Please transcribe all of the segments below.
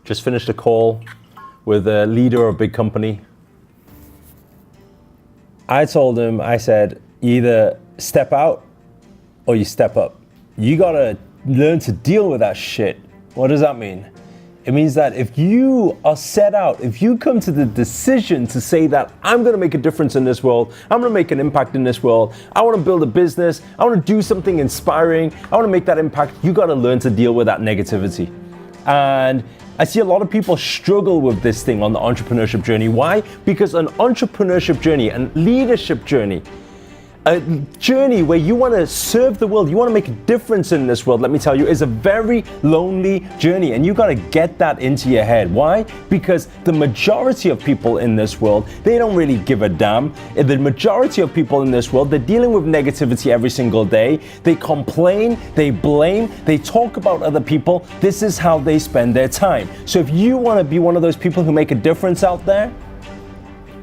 Just finished a call with a leader of a big company. I told him, I said, you either step out or you step up. You gotta learn to deal with that shit. What does that mean? It means that if you are set out, if you come to the decision to say that I'm gonna make a difference in this world, I'm gonna make an impact in this world, I wanna build a business, I wanna do something inspiring, I wanna make that impact, you gotta learn to deal with that negativity. And I see a lot of people struggle with this thing on the entrepreneurship journey. Why? Because an entrepreneurship journey and leadership journey, a journey where you want to serve the world, you want to make a difference in this world, let me tell you, is a very lonely journey, and you got to get that into your head. Why? Because the majority of people in this world, they don't really give a damn. The majority of people in this world, they're dealing with negativity every single day. They complain, they blame, they talk about other people. This is how they spend their time. So if you want to be one of those people who make a difference out there,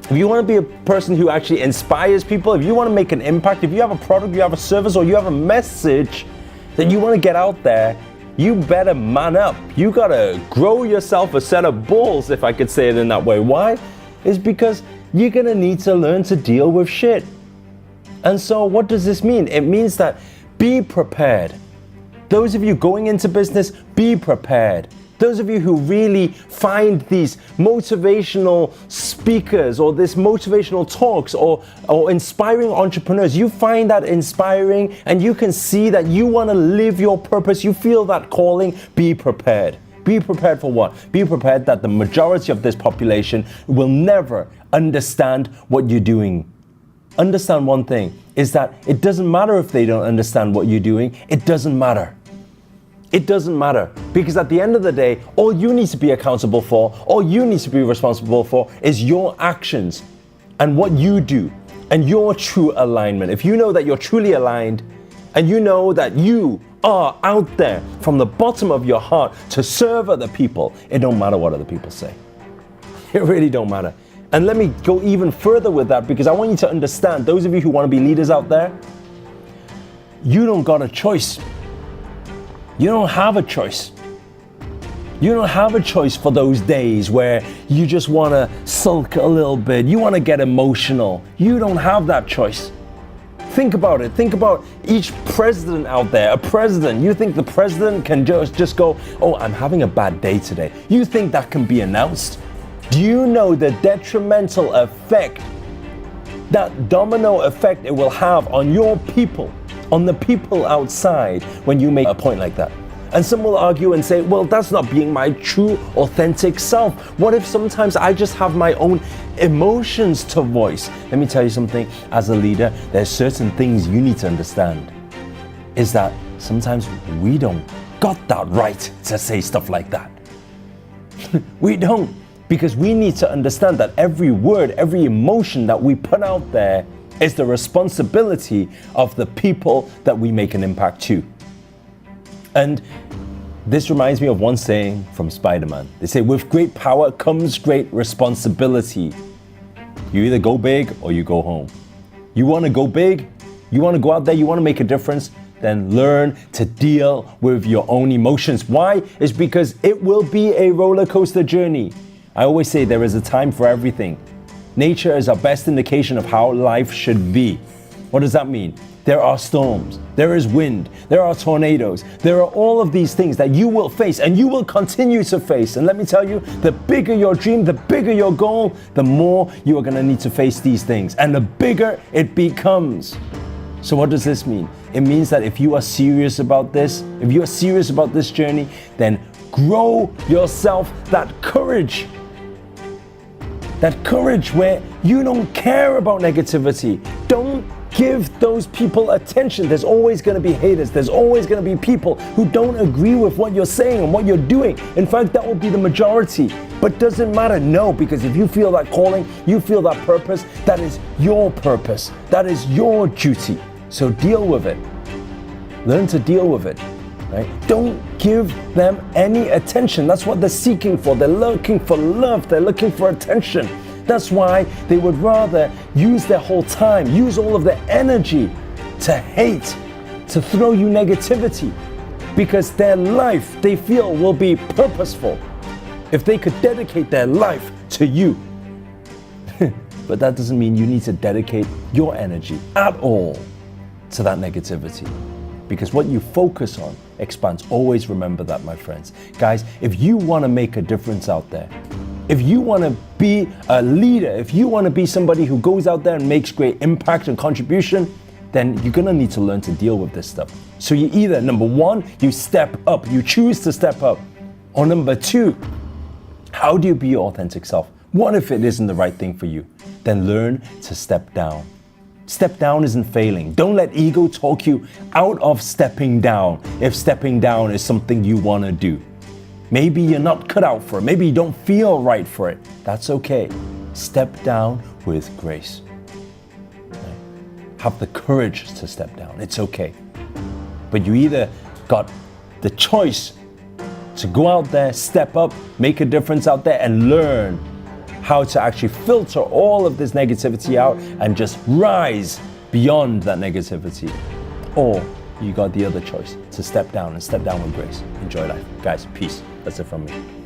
if you want to be a person who actually inspires people, if you want to make an impact, if you have a product, you have a service, or you have a message that you want to get out there, you better man up. You got to grow yourself a set of balls, if I could say it in that way. Why? It's because you're going to need to learn to deal with shit. And so what does this mean? It means that be prepared. Those of you going into business, be prepared. Those of you who really find these motivational speakers or this motivational talks or inspiring entrepreneurs, you find that inspiring and you can see that you want to live your purpose, you feel that calling, be prepared. Be prepared for what? Be prepared that the majority of this population will never understand what you're doing. Understand one thing, is that it doesn't matter if they don't understand what you're doing, it doesn't matter. It doesn't matter, because at the end of the day, all you need to be accountable for, all you need to be responsible for is your actions and what you do and your true alignment. If you know that you're truly aligned and you know that you are out there from the bottom of your heart to serve other people, it don't matter what other people say. It really don't matter. And let me go even further with that, because I want you to understand, those of you who want to be leaders out there, you don't got a choice. You don't have a choice. You don't have a choice for those days where you just want to sulk a little bit. You want to get emotional. You don't have that choice. Think about it. Think about each president out there. A president, you think the president can just go, oh, I'm having a bad day today. You think that can be announced? Do you know the detrimental effect, that domino effect it will have on your people? On the people outside when you make a point like that? And some will argue and say, well, that's not being my true, authentic self. What if sometimes I just have my own emotions to voice? Let me tell you something, as a leader, there's certain things you need to understand, is that sometimes we don't got that right to say stuff like that. We don't, because we need to understand that every word, every emotion that we put out there is the responsibility of the people that we make an impact to. And this reminds me of one saying from Spider-Man. They say, with great power comes great responsibility. You either go big or you go home. You want to go big, you want to go out there, you want to make a difference, then learn to deal with your own emotions. Why? It's because it will be a roller coaster journey. I always say there is a time for everything. Nature is our best indication of how life should be. What does that mean? There are storms, there is wind, there are tornadoes, there are all of these things that you will face and you will continue to face. And let me tell you, the bigger your dream, the bigger your goal, the more you are going to need to face these things and the bigger it becomes. So what does this mean? It means that if you are serious about this, if you are serious about this journey, then grow yourself that courage. That courage where you don't care about negativity. Don't give those people attention. There's always going to be haters. There's always going to be people who don't agree with what you're saying and what you're doing. In fact, that will be the majority. But doesn't matter, no, because if you feel that calling, you feel that purpose, that is your purpose. That is your duty. So deal with it. Learn to deal with it. Right? Don't give them any attention. That's what they're seeking for. They're looking for love. They're looking for attention. That's why they would rather use their whole time, use all of their energy to hate, to throw you negativity, because their life, they feel, will be purposeful. if they could dedicate their life to you. But that doesn't mean you need to dedicate your energy at all to that negativity. Because what you focus on expands. Always remember that, my friends. Guys, if you want to make a difference out there, if you want to be a leader, if you want to be somebody who goes out there and makes great impact and contribution, then you're going to need to learn to deal with this stuff. So you either, number one, you step up, you choose to step up. Or number two, how do you be your authentic self? What if it isn't the right thing for you? Then learn to step down. Step down isn't failing. Don't let ego talk you out of stepping down if stepping down is something you want to do. Maybe you're not cut out for it. Maybe you don't feel right for it. That's okay. Step down with grace. Have the courage to step down. It's okay. But you either got the choice to go out there, step up, make a difference out there, and learn how to actually filter all of this negativity out and just rise beyond that negativity. Or you got the other choice, to step down and step down with grace. Enjoy life. Guys, peace. That's it from me.